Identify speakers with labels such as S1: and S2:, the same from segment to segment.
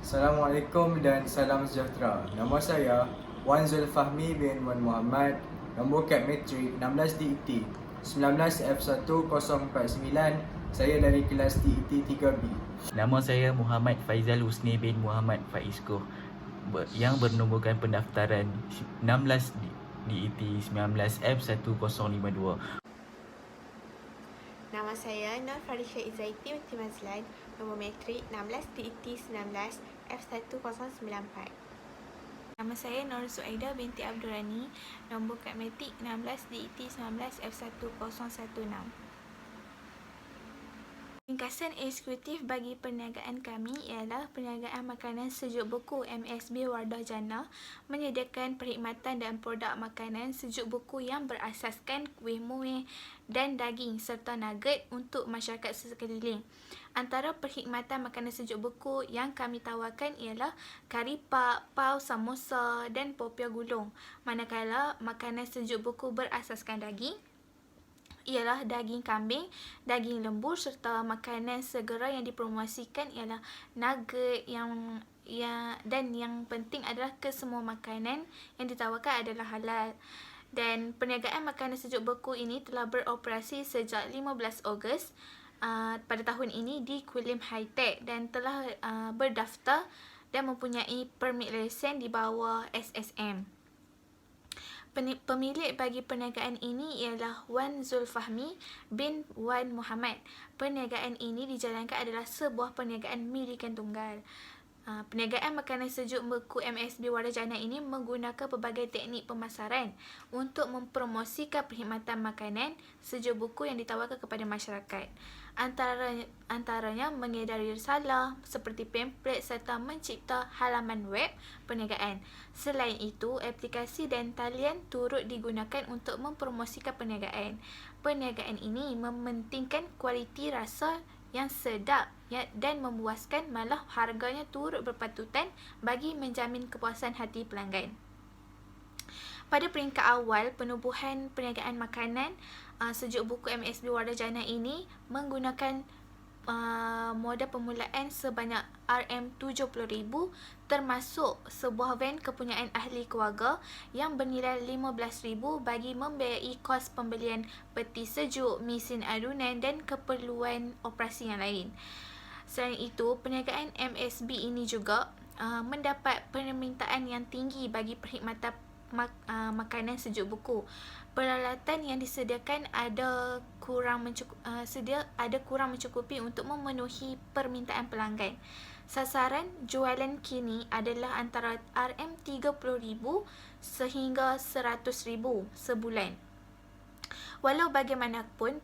S1: Assalamualaikum dan salam sejahtera. Nama saya Wan Zulfahmi bin Wan Muhammad. Nombor kad matrik 16 DET 19F1049. Saya dari kelas DET 3B.
S2: Nama saya Muhammad Faizal Husni bin Muhammad Faizko yang bernomborkan pendaftaran 16 DET 19F1052.
S3: Nama saya Nur Farisha Izaiti binti Mazlan, nombor matrik 16 DET 19 F1094. Nama saya Nur Suaida binti Abdurrani, nombor kad matrik 16 DET 19 F1016. Ringkasan eksekutif bagi perniagaan kami ialah perniagaan makanan sejuk beku MSB Wardah Jannah menyediakan perkhidmatan dan produk makanan sejuk beku yang berasaskan kuih muih dan daging serta nugget untuk masyarakat sekeliling. Antara perkhidmatan makanan sejuk beku yang kami tawarkan ialah kari pak, pau, samosa dan popiah gulung. Manakala makanan sejuk beku berasaskan daging ialah daging kambing, daging lembu serta makanan segera yang dipromosikan ialah nugget dan yang penting adalah kesemua makanan yang ditawarkan adalah halal. Dan perniagaan makanan sejuk beku ini telah beroperasi sejak 15 Ogos pada tahun ini di Kulim High Tech dan telah berdaftar dan mempunyai permit lesen di bawah SSM. Pemilik bagi perniagaan ini ialah Wan Zulfahmi bin Wan Muhammad. Perniagaan ini dijalankan adalah sebuah perniagaan milikan tunggal. Perniagaan makanan sejuk beku MSB Wardah Jannah ini menggunakan pelbagai teknik pemasaran untuk mempromosikan perkhidmatan makanan sejuk beku yang ditawarkan kepada masyarakat. Antaranya mengedari risalah seperti pamflet serta mencipta halaman web perniagaan. Selain itu, aplikasi dan talian turut digunakan untuk mempromosikan perniagaan. Perniagaan ini mementingkan kualiti rasa yang sedap dan memuaskan, malah harganya turut berpatutan bagi menjamin kepuasan hati pelanggan. Pada peringkat awal penubuhan perniagaan makanan sejuk beku MSB Wardah Jannah ini menggunakan modal permulaan sebanyak RM70,000 termasuk sebuah van kepunyaan ahli keluarga yang bernilai RM15,000 bagi membiayai kos pembelian peti sejuk, mesin adunan dan keperluan operasi yang lain. Selain itu, perniagaan MSB ini juga mendapat permintaan yang tinggi bagi perkhidmatan makanan sejuk beku. Peralatan yang disediakan ada kurang mencukupi untuk memenuhi permintaan pelanggan. Sasaran jualan kini adalah antara RM30,000 sehingga RM100,000 sebulan. Walau bagaimanapun,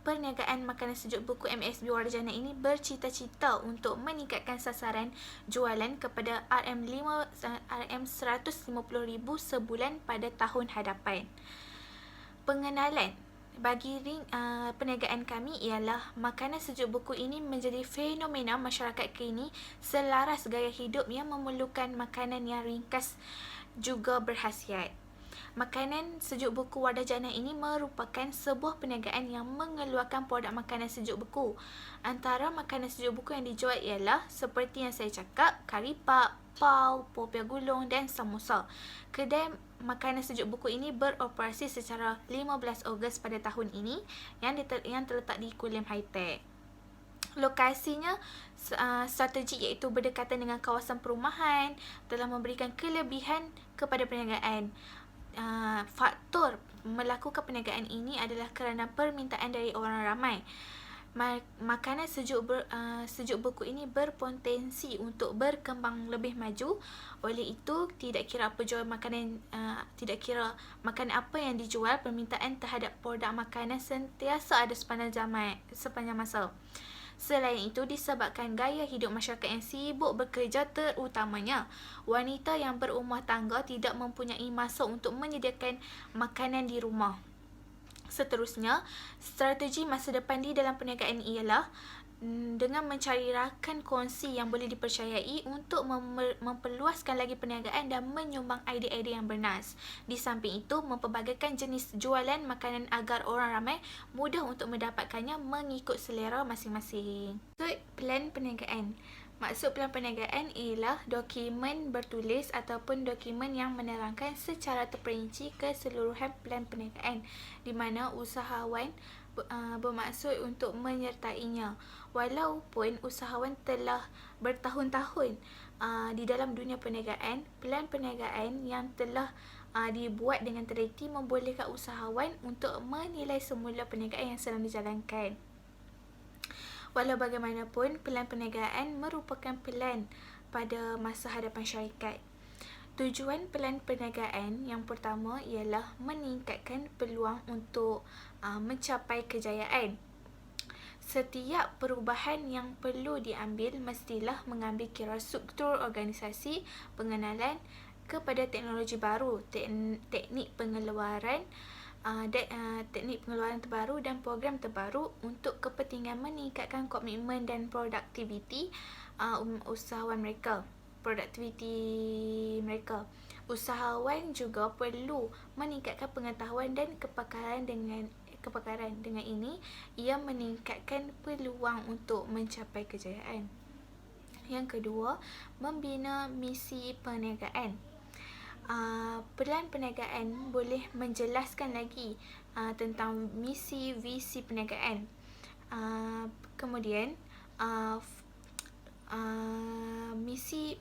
S3: perniagaan makanan sejuk beku MSB Wardah Jannah ini bercita-cita untuk meningkatkan sasaran jualan kepada RM150,000 sebulan pada tahun hadapan. Pengenalan bagi perniagaan kami ialah makanan sejuk beku ini menjadi fenomena masyarakat kini selaras gaya hidup yang memerlukan makanan yang ringkas juga berkhasiat. Makanan sejuk beku Wardah Jannah ini merupakan sebuah perniagaan yang mengeluarkan produk makanan sejuk beku. Antara makanan sejuk beku yang dijual ialah seperti yang saya cakap, kari pak, pau, popiah gulung dan samosa. Kedai makanan sejuk beku ini beroperasi secara 15 Ogos pada tahun ini yang terletak di Kulim High Tech. Lokasinya strategik iaitu berdekatan dengan kawasan perumahan telah memberikan kelebihan kepada perniagaan. Faktor melakukan perniagaan ini adalah kerana permintaan dari orang ramai. Makanan sejuk beku ini berpotensi untuk berkembang lebih maju. Oleh itu, tidak kira makanan apa yang dijual, permintaan terhadap produk makanan sentiasa ada sepanjang masa. Selain itu, disebabkan gaya hidup masyarakat yang sibuk bekerja, terutamanya wanita yang berumah tangga tidak mempunyai masa untuk menyediakan makanan di rumah. Seterusnya, strategi masa depan di dalam perniagaan ialah dengan mencari rakan kongsi yang boleh dipercayai untuk memperluaskan lagi perniagaan dan menyumbang idea-idea yang bernas. Di samping itu, mempelbagaikan jenis jualan makanan agar orang ramai mudah untuk mendapatkannya mengikut selera masing-masing. Plan perniagaan. Maksud pelan perniagaan ialah dokumen bertulis ataupun dokumen yang menerangkan secara terperinci keseluruhan pelan perniagaan di mana usahawan bermaksud untuk menyertainya. Walaupun usahawan telah bertahun-tahun di dalam dunia perniagaan, pelan perniagaan yang telah dibuat dengan teliti membolehkan usahawan untuk menilai semula perniagaan yang sedang dijalankan. Walau bagaimanapun, pelan perniagaan merupakan pelan pada masa hadapan syarikat. Tujuan pelan perniagaan yang pertama ialah meningkatkan peluang untuk mencapai kejayaan. Setiap perubahan yang perlu diambil mestilah mengambil kira struktur organisasi, pengenalan kepada teknologi baru, teknik pengeluaran terbaru dan program terbaru untuk kepentingan meningkatkan komitmen dan produktiviti usahawan mereka. Usahawan juga perlu meningkatkan pengetahuan dan kepakaran. Dengan ini, ia meningkatkan peluang untuk mencapai kejayaan. Yang kedua, membina misi perniagaan. Pelan perniagaan boleh menjelaskan lagi tentang misi, visi perniagaan. Kemudian misi,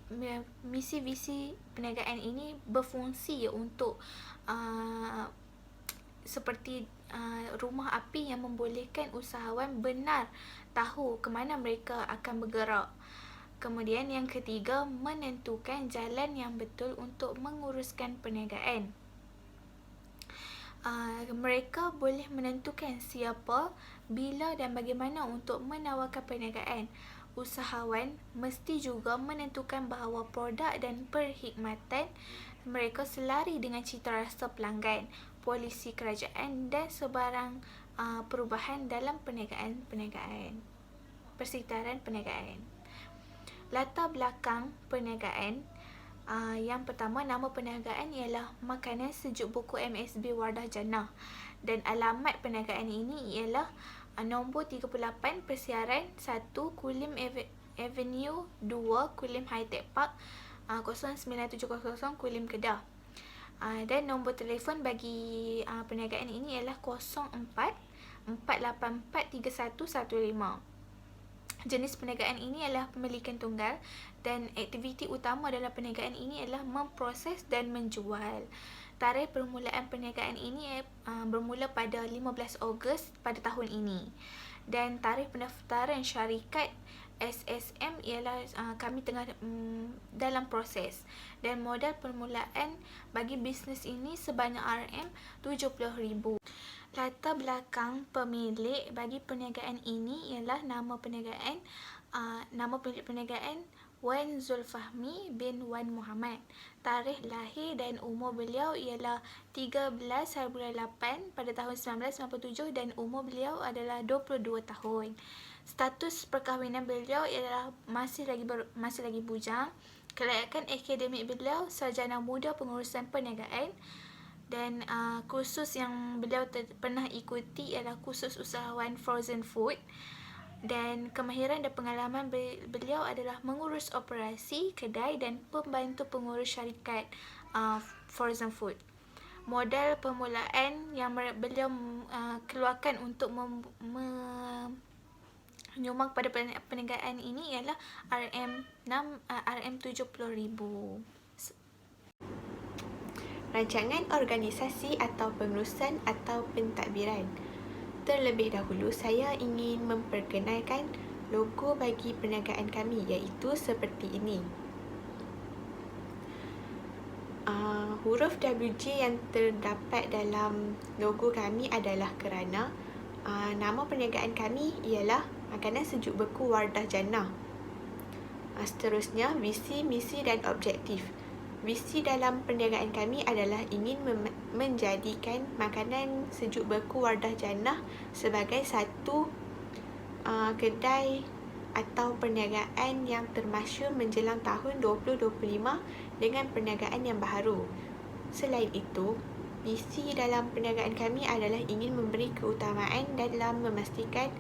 S3: visi perniagaan ini berfungsi untuk seperti rumah api yang membolehkan usahawan benar tahu ke mana mereka akan bergerak. Kemudian yang ketiga, menentukan jalan yang betul untuk menguruskan perniagaan. Mereka boleh menentukan siapa, bila dan bagaimana untuk menawarkan perniagaan. Usahawan mesti juga menentukan bahawa produk dan perkhidmatan mereka selari dengan cita rasa pelanggan, polisi kerajaan dan sebarang perubahan dalam persekitaran perniagaan. Latar belakang perniagaan. Yang pertama, nama perniagaan ialah Makanan Sejuk Buku MSB Wardah Jannah dan alamat perniagaan ini ialah nombor 38 Persiaran 1 Kulim Avenue 2 Kulim High Tech Park 09700 Kulim Kedah. Dan nombor telefon bagi perniagaan ini ialah 04 484 3115. Jenis perniagaan ini adalah pemilikan tunggal dan aktiviti utama dalam perniagaan ini adalah memproses dan menjual. Tarikh permulaan perniagaan ini bermula pada 15 Ogos pada tahun ini. Dan tarikh pendaftaran syarikat SSM ialah kami tengah dalam proses. Dan modal permulaan bagi bisnes ini sebanyak RM70,000. Latar belakang pemilik bagi perniagaan ini ialah nama pemilik perniagaan Wan Zulfahmi bin Wan Muhammad. Tarikh lahir dan umur beliau ialah 13 bulan 8 pada tahun 1997 dan umur beliau adalah 22 tahun. Status perkahwinan beliau ialah masih lagi bujang. Kelayakan akademik beliau sarjana muda pengurusan perniagaan. Dan kursus yang beliau pernah ikuti ialah kursus usahawan frozen food. Dan kemahiran dan pengalaman beliau adalah mengurus operasi kedai dan pembantu pengurus syarikat frozen food. Modal permulaan yang beliau keluarkan untuk menyumbang pada perniagaan ini ialah RM70,000.
S4: Rancangan organisasi atau pengurusan atau pentadbiran. Terlebih dahulu, saya ingin memperkenalkan logo bagi perniagaan kami, iaitu seperti ini. Huruf WJ yang terdapat dalam logo kami adalah kerana nama perniagaan kami ialah Makanan Sejuk Beku Wardah Jannah. Seterusnya, visi, misi dan objektif. Visi dalam perniagaan kami adalah ingin menjadikan Makanan Sejuk Beku Wardah Jannah sebagai satu kedai atau perniagaan yang termasyhur menjelang tahun 2025 dengan perniagaan yang baharu. Selain itu, visi dalam perniagaan kami adalah ingin memberi keutamaan dalam memastikan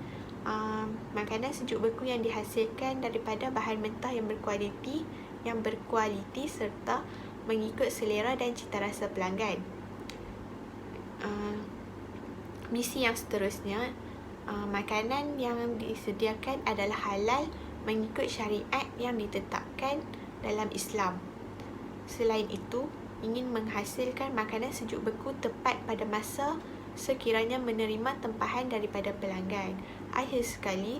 S4: makanan sejuk beku yang dihasilkan daripada bahan mentah yang berkualiti serta mengikut selera dan citarasa pelanggan. Misi yang seterusnya, makanan yang disediakan adalah halal mengikut syariat yang ditetapkan dalam Islam. Selain itu, ingin menghasilkan makanan sejuk beku tepat pada masa sekiranya menerima tempahan daripada pelanggan. Akhir sekali,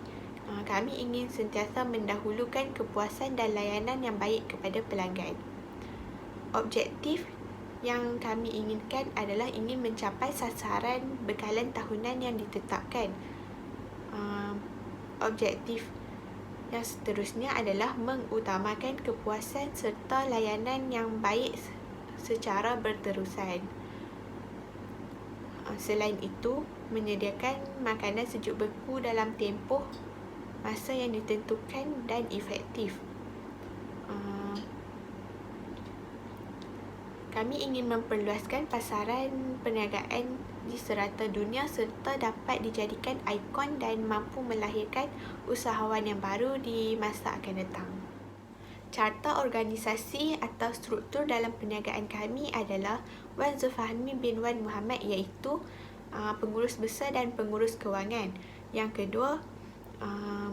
S4: kami ingin sentiasa mendahulukan kepuasan dan layanan yang baik kepada pelanggan. Objektif yang kami inginkan adalah ingin mencapai sasaran bekalan tahunan yang ditetapkan. Objektif yang seterusnya adalah mengutamakan kepuasan serta layanan yang baik secara berterusan. Selain itu, menyediakan makanan sejuk beku dalam tempoh masa yang ditentukan dan efektif. Kami ingin memperluaskan pasaran perniagaan di serata dunia serta dapat dijadikan ikon dan mampu melahirkan usahawan yang baru di masa akan datang. Carta organisasi atau struktur dalam perniagaan kami adalah Wan Zulfahmi bin Wan Muhammad, iaitu pengurus besar dan pengurus kewangan. Yang kedua,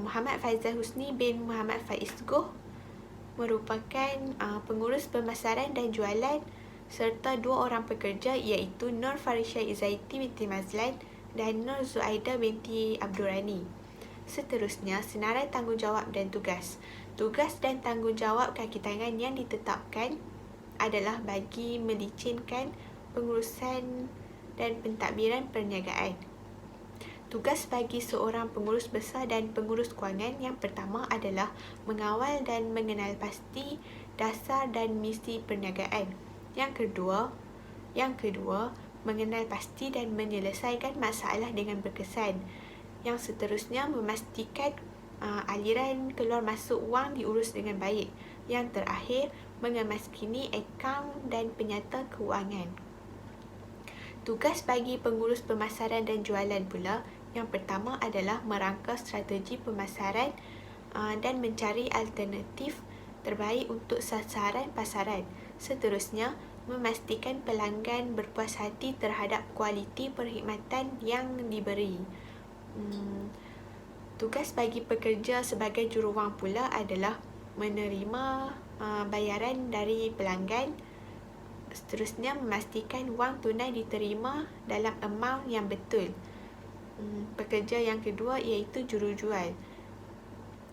S4: Muhammad Faizal Husni bin Muhammad Faiz Goh merupakan pengurus pemasaran dan jualan, serta 2 orang pekerja iaitu Nur Farisha Izaiti binti Mazlan dan Nur Zuaida binti Abdurrani. Seterusnya, senarai tanggungjawab dan tugas. Tugas dan tanggungjawab kaki tangan yang ditetapkan adalah bagi melicinkan pengurusan dan pentadbiran perniagaan. Tugas bagi seorang pengurus besar dan pengurus kewangan yang pertama adalah mengawal dan mengenal pasti dasar dan misi perniagaan. Yang kedua, mengenal pasti dan menyelesaikan masalah dengan berkesan. Yang seterusnya, memastikan aliran keluar masuk wang diurus dengan baik. Yang terakhir, mengemaskini akaun dan penyata kewangan. Tugas bagi pengurus pemasaran dan jualan pula, yang pertama adalah merangka strategi pemasaran dan mencari alternatif terbaik untuk sasaran pasaran. Seterusnya, memastikan pelanggan berpuas hati terhadap kualiti perkhidmatan yang diberi. Tugas bagi pekerja sebagai juruwang pula adalah menerima bayaran dari pelanggan. Seterusnya, memastikan wang tunai diterima dalam amount yang betul. Pekerja yang kedua iaitu jurujual.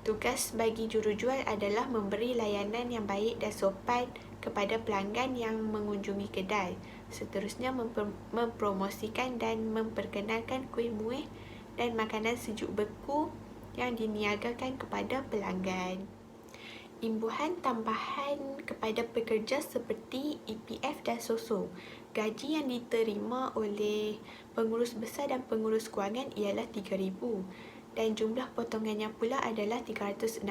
S4: Tugas bagi jurujual adalah memberi layanan yang baik dan sopan kepada pelanggan yang mengunjungi kedai. Seterusnya, mempromosikan dan memperkenalkan kuih muih dan makanan sejuk beku yang diniagakan kepada pelanggan. Imbuhan tambahan kepada pekerja seperti EPF dan SOSO. Gaji yang diterima oleh pengurus besar dan pengurus kewangan ialah RM3,000 dan jumlah potongannya pula adalah RM360,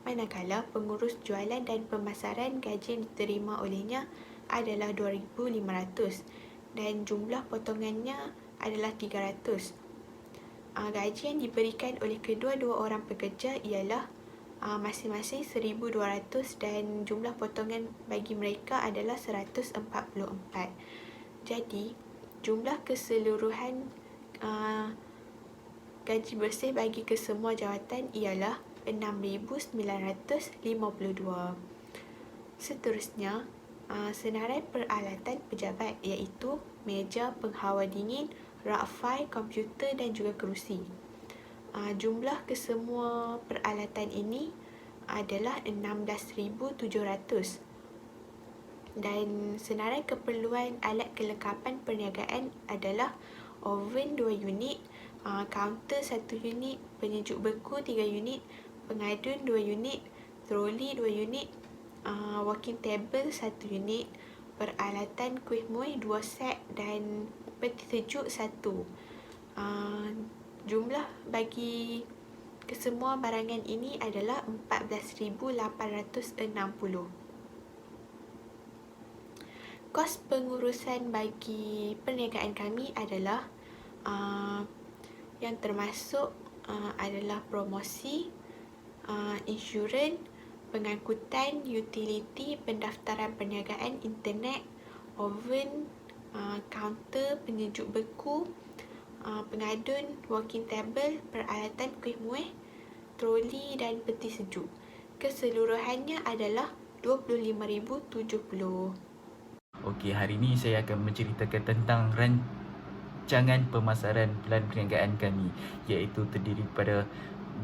S4: manakala pengurus jualan dan pemasaran gaji yang diterima olehnya adalah RM2,500 dan jumlah potongannya adalah RM300. Gaji yang diberikan oleh kedua-dua orang pekerja ialah masing-masing RM1,200 dan jumlah potongan bagi mereka adalah RM144. Jadi, jumlah keseluruhan gaji bersih bagi kesemua jawatan ialah RM6,952. Seterusnya, senarai peralatan pejabat iaitu meja penghawa dingin, rak fail, komputer dan juga kerusi. Jumlah kesemua peralatan ini adalah RM16,700 dan senarai keperluan alat kelengkapan perniagaan adalah oven 2 unit, kaunter 1 unit, penyejuk beku 3 unit, pengadun 2 unit, troli 2 unit, working table 1 unit, peralatan kuih muih 2 set dan peti sejuk 1. Jumlah bagi kesemua barangan ini adalah RM14,860. Kos pengurusan bagi perniagaan kami adalah yang termasuk adalah promosi, insurans, pengangkutan, utility, pendaftaran perniagaan, internet, oven, kaunter, penyejuk beku, pengadun, working table, peralatan kuih muih, troli dan peti sejuk. Keseluruhannya adalah RM25,070.
S2: Okey, hari ini saya akan menceritakan tentang rancangan pemasaran pelan perniagaan kami, iaitu terdiri pada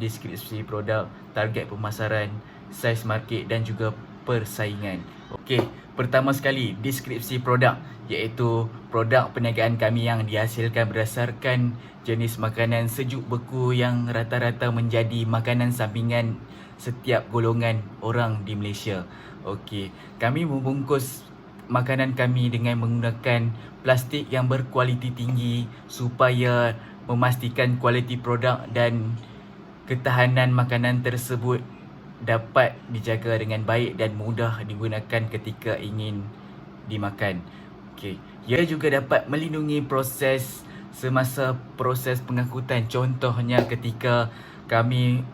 S2: deskripsi produk, target pemasaran, saiz market dan juga persaingan. Okey, pertama sekali deskripsi produk, iaitu produk perniagaan kami yang dihasilkan berdasarkan jenis makanan sejuk beku yang rata-rata menjadi makanan sampingan setiap golongan orang di Malaysia. Okey, kami membungkus makanan kami dengan menggunakan plastik yang berkualiti tinggi supaya memastikan kualiti produk dan ketahanan makanan tersebut dapat dijaga dengan baik dan mudah digunakan ketika ingin dimakan. Okey, ia juga dapat melindungi proses semasa proses pengangkutan. Contohnya ketika kami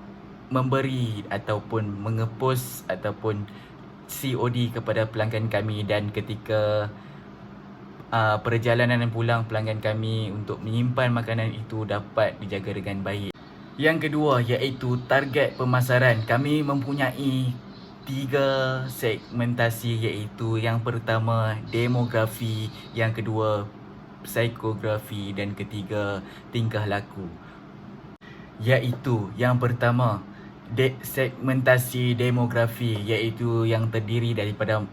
S2: memberi ataupun mengepus ataupun COD kepada pelanggan kami, dan ketika perjalanan pulang pelanggan kami untuk menyimpan makanan itu dapat dijaga dengan baik. Yang kedua iaitu target pemasaran. Kami mempunyai 3 segmentasi, iaitu yang pertama demografi, yang kedua psikografi dan ketiga tingkah laku. Iaitu yang pertama segmentasi demografi, iaitu yang terdiri daripada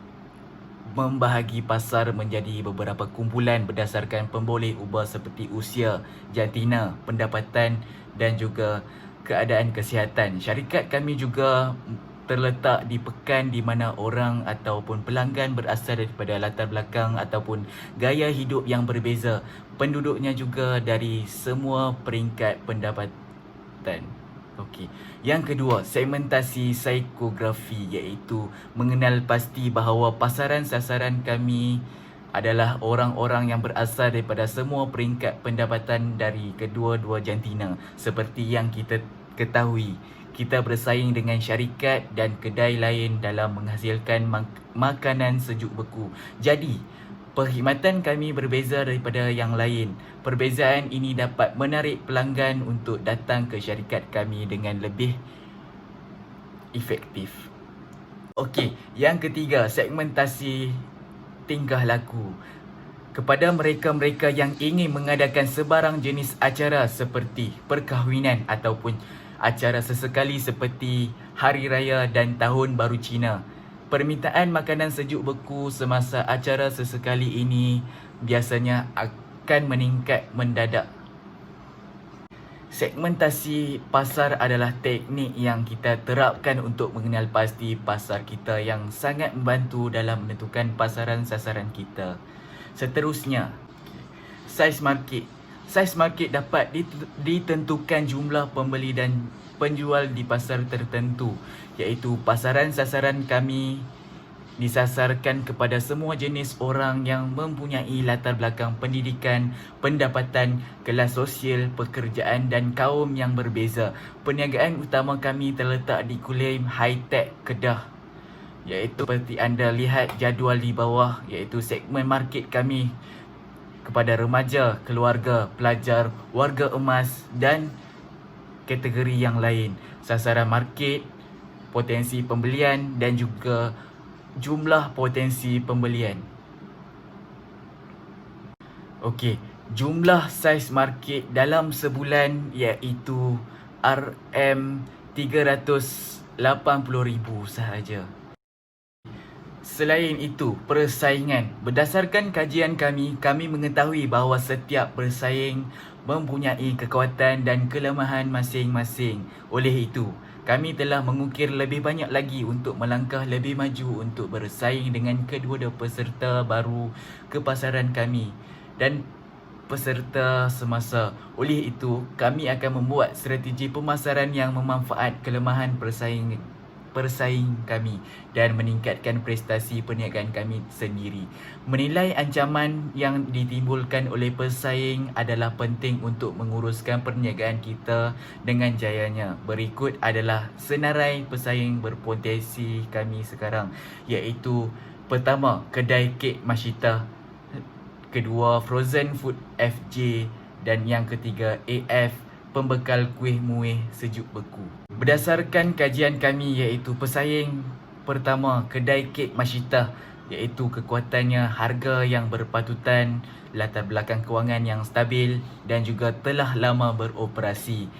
S2: membahagi pasar menjadi beberapa kumpulan berdasarkan pemboleh ubah seperti usia, jantina, pendapatan dan juga keadaan kesihatan. Syarikat kami juga terletak di pekan di mana orang ataupun pelanggan berasal daripada latar belakang ataupun gaya hidup yang berbeza. Penduduknya juga dari semua peringkat pendapatan. Okey. Yang kedua, segmentasi psikografi, iaitu mengenal pasti bahawa pasaran sasaran kami adalah orang-orang yang berasal daripada semua peringkat pendapatan dari kedua-dua jantina. Seperti yang kita ketahui, kita bersaing dengan syarikat dan kedai lain dalam menghasilkan makanan sejuk beku. Jadi, perkhidmatan kami berbeza daripada yang lain. Perbezaan ini dapat menarik pelanggan untuk datang ke syarikat kami dengan lebih efektif. Okey, yang ketiga, segmentasi tingkah laku. Kepada mereka-mereka yang ingin mengadakan sebarang jenis acara seperti perkahwinan ataupun acara sesekali seperti Hari Raya dan Tahun Baru Cina, permintaan makanan sejuk beku semasa acara sesekali ini biasanya akan meningkat mendadak. Segmentasi pasar adalah teknik yang kita terapkan untuk mengenal pasti pasar kita yang sangat membantu dalam menentukan pasaran sasaran kita. Seterusnya, saiz market. Saiz market dapat ditentukan jumlah pembeli dan penjual di pasar tertentu, iaitu pasaran sasaran kami disasarkan kepada semua jenis orang yang mempunyai latar belakang pendidikan, pendapatan, kelas sosial, pekerjaan dan kaum yang berbeza. Perniagaan utama kami terletak di Kulim High Tech Kedah, iaitu seperti anda lihat jadual di bawah, iaitu segmen market kami kepada remaja, keluarga, pelajar, warga emas dan kategori yang lain. Sasaran market, potensi pembelian dan juga jumlah potensi pembelian. Okey, jumlah saiz market dalam sebulan iaitu RM380,000 sahaja. Selain itu, persaingan. Berdasarkan kajian kami mengetahui bahawa setiap bersaing mempunyai kekuatan dan kelemahan masing-masing. Oleh itu, kami telah mengukir lebih banyak lagi untuk melangkah lebih maju untuk bersaing dengan kedua-dua peserta baru ke pasaran kami dan peserta semasa. Oleh itu, kami akan membuat strategi pemasaran yang memanfaat kelemahan persaing persaing kami dan meningkatkan prestasi perniagaan kami sendiri. Menilai ancaman yang ditimbulkan oleh pesaing adalah penting untuk menguruskan perniagaan kita dengan jayanya. Berikut adalah senarai pesaing berpotensi kami sekarang, iaitu pertama, kedai kek Mashita, kedua, Frozen Food FJ, dan yang ketiga, AF, pembekal kuih muih sejuk beku. Berdasarkan kajian kami, iaitu pesaing pertama, kedai kek Mashita, iaitu kekuatannya harga yang berpatutan, latar belakang kewangan yang stabil dan juga telah lama beroperasi.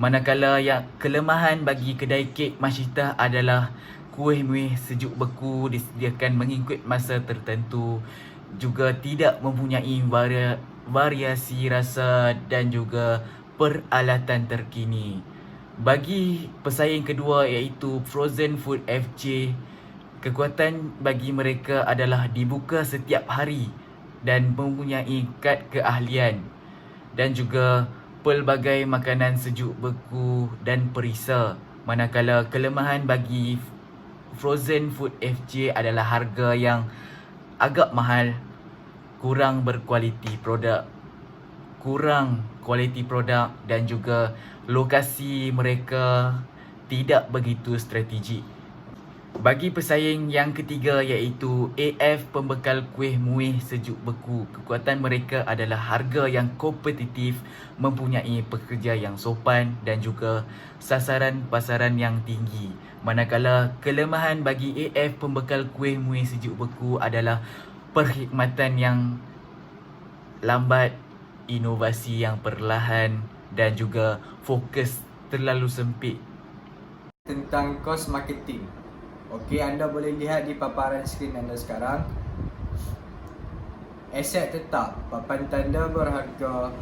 S2: Manakala yang kelemahan bagi kedai kek Mashita adalah kuih muih sejuk beku disediakan mengikut masa tertentu, juga tidak mempunyai variasi rasa dan juga peralatan terkini. Bagi pesaing kedua, iaitu Frozen Food FJ, kekuatan bagi mereka adalah dibuka setiap hari dan mempunyai kad keahlian dan juga pelbagai makanan sejuk beku dan perisa. Manakala kelemahan bagi Frozen Food FJ adalah harga yang agak mahal, kurang berkualiti produk dan juga lokasi mereka tidak begitu strategik. Bagi pesaing yang ketiga, iaitu AF, pembekal kuih muih sejuk beku, kekuatan mereka adalah harga yang kompetitif, mempunyai pekerja yang sopan dan juga sasaran pasaran yang tinggi. Manakala kelemahan bagi AF, pembekal kuih muih sejuk beku adalah perkhidmatan yang lambat, inovasi yang perlahan dan juga fokus terlalu sempit.
S1: Tentang kos marketing. Okey, anda boleh lihat di paparan skrin anda sekarang. Aset tetap, papan tanda berharga.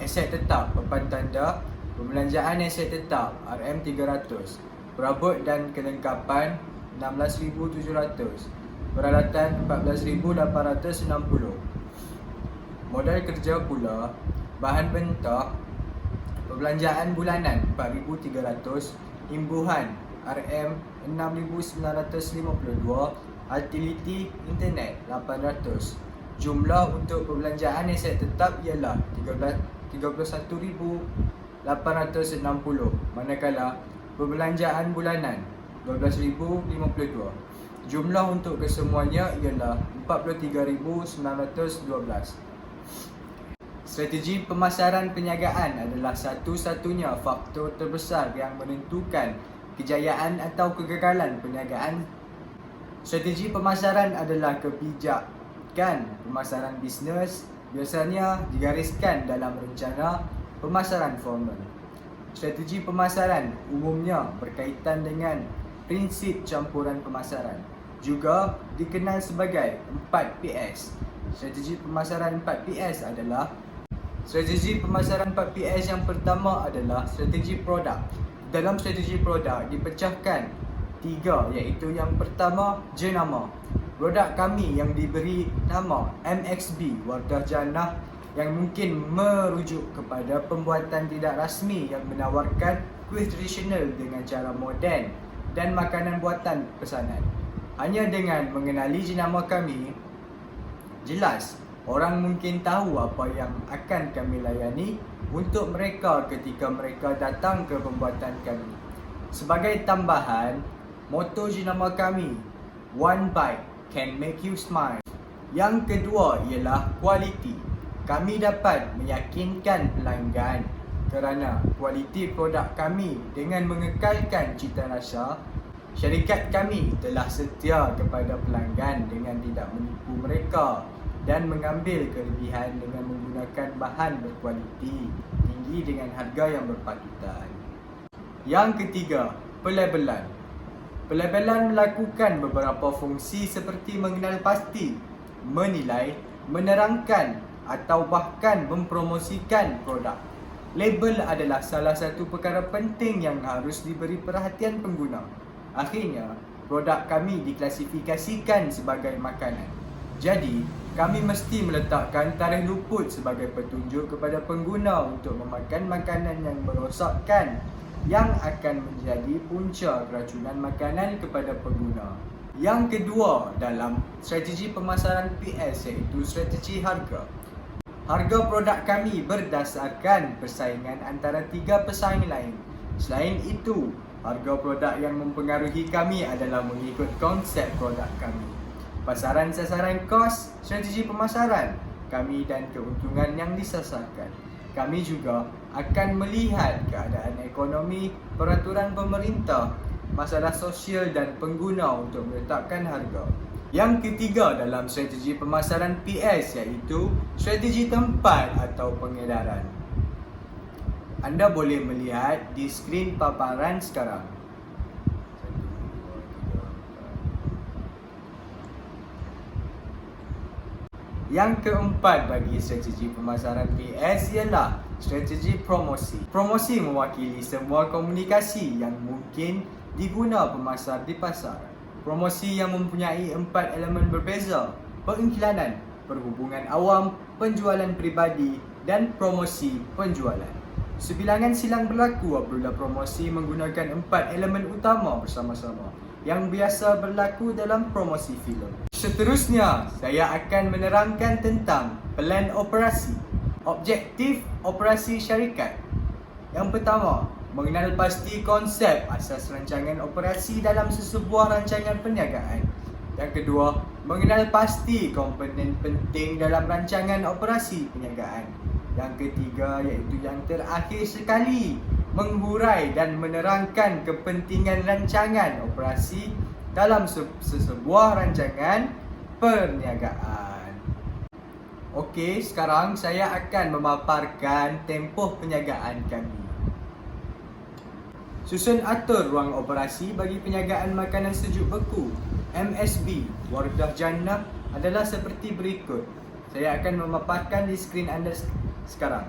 S1: Aset tetap, papan tanda. Pembelanjaan aset tetap RM300. Perabot dan kelengkapan RM16,700. Peralatan RM14,860. Modal kerja pula, bahan bentak, perbelanjaan bulanan RM4,300, imbuhan RM6,952, utility internet RM800. Jumlah untuk perbelanjaan aset tetap ialah RM31,860, manakala perbelanjaan bulanan RM12,052. Jumlah untuk kesemuanya ialah RM43,912. Strategi pemasaran perniagaan adalah satu-satunya faktor terbesar yang menentukan kejayaan atau kegagalan perniagaan. Strategi pemasaran adalah kebijakan pemasaran bisnes, biasanya digariskan dalam rencana pemasaran formal. Strategi pemasaran umumnya berkaitan dengan prinsip campuran pemasaran, juga dikenal sebagai 4PS. Strategi pemasaran 4PS adalah strategi pemasaran 4PS yang pertama adalah strategi produk. Dalam strategi produk dipecahkan 3, iaitu yang pertama, jenama. Produk kami yang diberi nama MXB, Wardah Jannah, yang mungkin merujuk kepada pembuatan tidak rasmi yang menawarkan kuih tradisional dengan cara moden dan makanan buatan pesanan. Hanya dengan mengenali jenama kami, jelas orang mungkin tahu apa yang akan kami layani untuk mereka ketika mereka datang ke pembuatan kami. Sebagai tambahan, moto jenama kami, One Bite Can Make You Smile. Yang kedua ialah kualiti. Kami dapat meyakinkan pelanggan kerana kualiti produk kami dengan mengekalkan cita rasa. Syarikat kami telah setia kepada pelanggan dengan tidak menipu mereka dan mengambil kelebihan dengan menggunakan bahan berkualiti tinggi dengan harga yang berpatutan. Yang ketiga, pelabelan. Pelabelan melakukan beberapa fungsi seperti mengenal pasti, menilai, menerangkan atau bahkan mempromosikan produk. Label adalah salah satu perkara penting yang harus diberi perhatian pengguna. Akhirnya, produk kami diklasifikasikan sebagai makanan. Jadi, kami mesti meletakkan tarikh luput sebagai petunjuk kepada pengguna untuk memakan makanan yang merosakkan yang akan menjadi punca keracunan makanan kepada pengguna. Yang kedua dalam strategi pemasaran PS iaitu strategi harga. Harga produk kami berdasarkan persaingan antara 3 pesaing lain. Selain itu, harga produk yang mempengaruhi kami adalah mengikut konsep produk kami. Pasaran sasaran kos, strategi pemasaran kami dan keuntungan yang disasarkan. Kami juga akan melihat keadaan ekonomi, peraturan pemerintah, masalah sosial dan pengguna untuk menetapkan harga. Yang ketiga dalam strategi pemasaran PS iaitu strategi tempat atau pengedaran. Anda boleh melihat di skrin paparan sekarang. Yang keempat bagi strategi pemasaran PS ialah strategi promosi. Promosi mewakili semua komunikasi yang mungkin diguna pemasar di pasar. Promosi yang mempunyai 4 elemen berbeza: pengiklanan, perhubungan awam, penjualan peribadi dan promosi penjualan. Sebilangan silang berlaku apabila promosi menggunakan 4 elemen utama bersama-sama yang biasa berlaku dalam promosi filem. Seterusnya, saya akan menerangkan tentang plan operasi. Objektif operasi syarikat. Yang pertama, mengenal pasti konsep asas rancangan operasi dalam sesebuah rancangan perniagaan. Yang kedua, mengenal pasti komponen penting dalam rancangan operasi perniagaan. Yang ketiga iaitu yang terakhir sekali, menghurai dan menerangkan kepentingan rancangan operasi dalam sesebuah rancangan perniagaan. Okey, sekarang saya akan memaparkan tempoh perniagaan kami. Susun atur ruang operasi bagi penyagaan makanan sejuk beku MSB Wardah Jannah adalah seperti berikut. Saya akan memaparkan di skrin anda sekarang.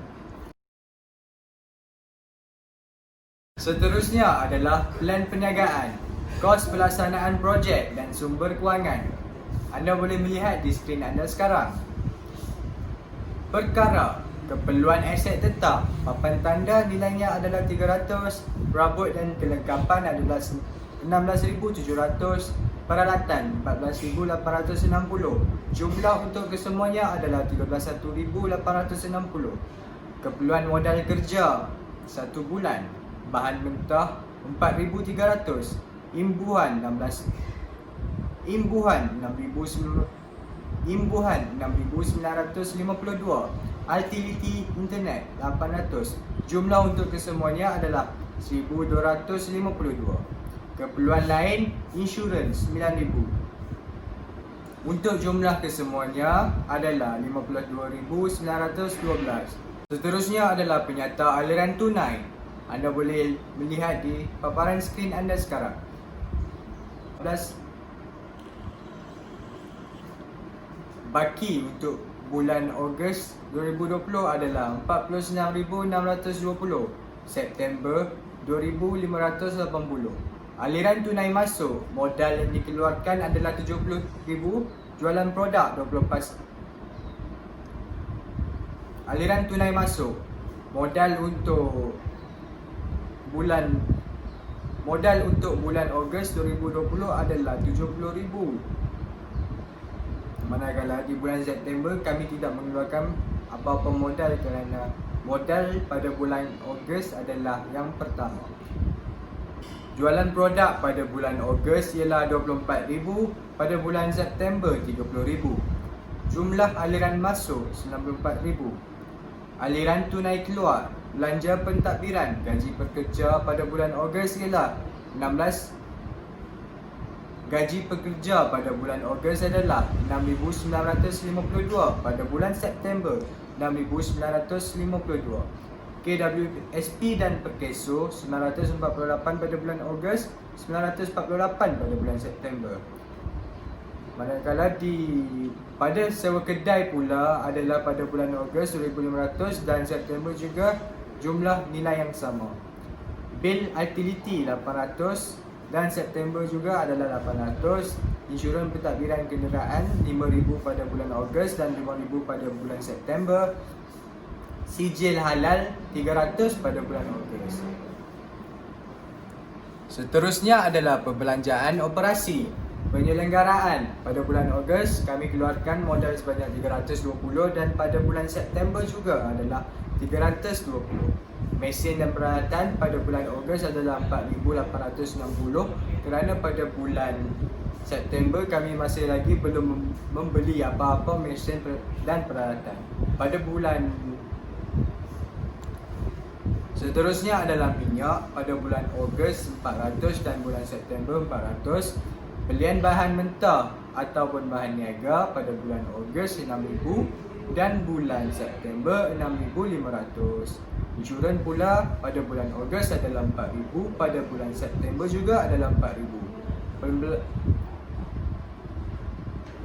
S1: Seterusnya adalah plan perniagaan, kos pelaksanaan projek dan sumber kewangan. Anda boleh melihat di skrin anda sekarang. Perkara, keperluan aset tetap, papan tanda nilainya adalah 300, perabot dan kelengkapan adalah 16,700, peralatan 14,860, jumlah untuk kesemuanya adalah 31,860, keperluan modal kerja 1 bulan, bahan mentah 4,300, imbuhan 6,952, utility internet 800, jumlah untuk kesemuanya adalah 1,252. Keperluan lain, insurans 9,000. Untuk jumlah kesemuanya adalah 52,912. Seterusnya adalah penyata aliran tunai. Anda boleh melihat di paparan skrin anda sekarang. Baki untuk bulan Ogos 2020 adalah 46,620. September 2,580. Aliran tunai masuk, modal yang dikeluarkan adalah 70,000, jualan produk 24. Aliran tunai masuk, modal untuk bulan Ogos 2020 adalah 70,000. Manakala di bulan September kami tidak mengeluarkan apa-apa modal kerana modal pada bulan Ogos adalah yang pertama. Jualan produk pada bulan Ogos ialah 24,000, pada bulan September 30,000. Jumlah aliran masuk 94,000. Aliran tunai keluar, belanja pentadbiran, gaji pekerja pada bulan Ogos ialah 16. Gaji pekerja pada bulan Ogos adalah 6,952, pada bulan September 6,952. KWSP dan Perkeso 948 pada bulan Ogos, 948 pada bulan September. Manakala pada sewa kedai pula adalah pada bulan Ogos 1,500 dan September juga jumlah nilai yang sama. Bil utility 800 dan September juga adalah 800. Insurans pentadbiran kenderaan 5,000 pada bulan Ogos dan 5,000 pada bulan September. Sijil halal 300 pada bulan Ogos. Seterusnya adalah perbelanjaan operasi. Penyelenggaraan. Pada bulan Ogos kami keluarkan modal sebanyak 320 dan pada bulan September juga adalah 320. Mesin dan peralatan pada bulan Ogos adalah 4,860 kerana pada bulan September kami masih lagi belum membeli apa-apa mesin dan peralatan. Pada bulan seterusnya adalah minyak. Pada bulan Ogos 400 dan bulan September 400. Pilihan bahan mentah ataupun bahan niaga pada bulan Ogos 6,000 dan bulan September 6,500. Insurans pula pada bulan Ogos adalah 4,000, pada bulan September juga adalah 4,000.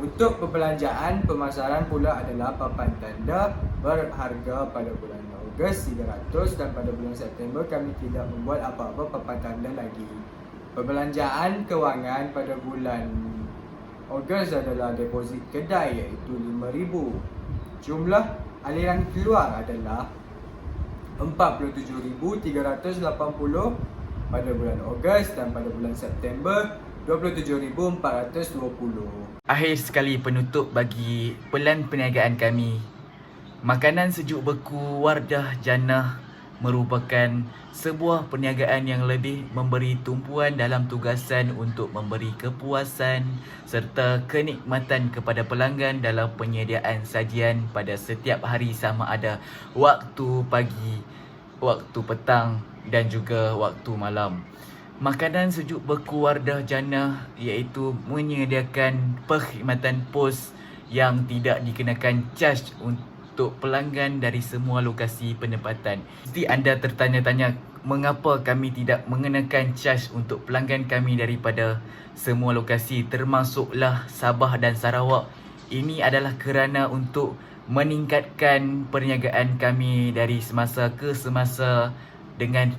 S1: Untuk perbelanjaan pemasaran pula adalah papan tanda berharga pada bulan Ogos 300 dan pada bulan September kami tidak membuat apa-apa papan tanda lagi. Perbelanjaan kewangan pada bulan Ogos adalah deposit kedai iaitu 5,000. Jumlah aliran keluar adalah 47,380 pada bulan Ogos dan pada bulan September 27,420.
S2: Akhir sekali penutup bagi pelan perniagaan kami. Makanan sejuk beku Wardah Jannah merupakan sebuah perniagaan yang lebih memberi tumpuan dalam tugasan untuk memberi kepuasan serta kenikmatan kepada pelanggan dalam penyediaan sajian pada setiap hari sama ada waktu pagi, waktu petang dan juga waktu malam. Makanan sejuk beku Wardah Jannah iaitu menyediakan perkhidmatan pos yang tidak dikenakan caj untuk pelanggan dari semua lokasi penempatan. Mesti anda tertanya-tanya mengapa kami tidak mengenakan caj untuk pelanggan kami daripada semua lokasi termasuklah Sabah dan Sarawak. Ini adalah kerana untuk meningkatkan perniagaan kami dari semasa ke semasa dengan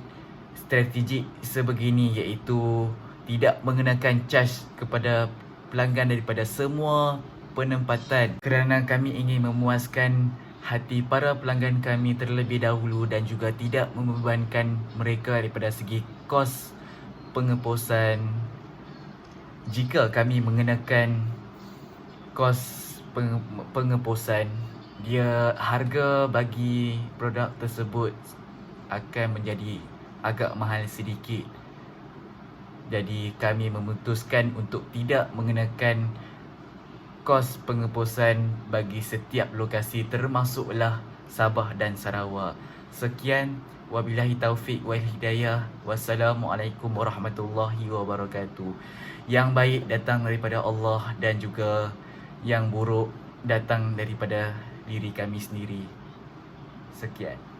S2: strategik sebegini iaitu tidak mengenakan caj kepada pelanggan daripada semua penempatan kerana kami ingin memuaskan hati para pelanggan kami terlebih dahulu dan juga tidak membebankan mereka daripada segi kos pengeposan. Jika kami mengenakan kos pengeposan, dia harga bagi produk tersebut akan menjadi agak mahal sedikit. Jadi kami memutuskan untuk tidak mengenakan kos pengeposan bagi setiap lokasi termasuklah Sabah dan Sarawak. Sekian, wabillahi taufik wal hidayah. Wassalamualaikum warahmatullahi wabarakatuh. Yang baik datang daripada Allah dan juga yang buruk datang daripada diri kami sendiri. Sekian.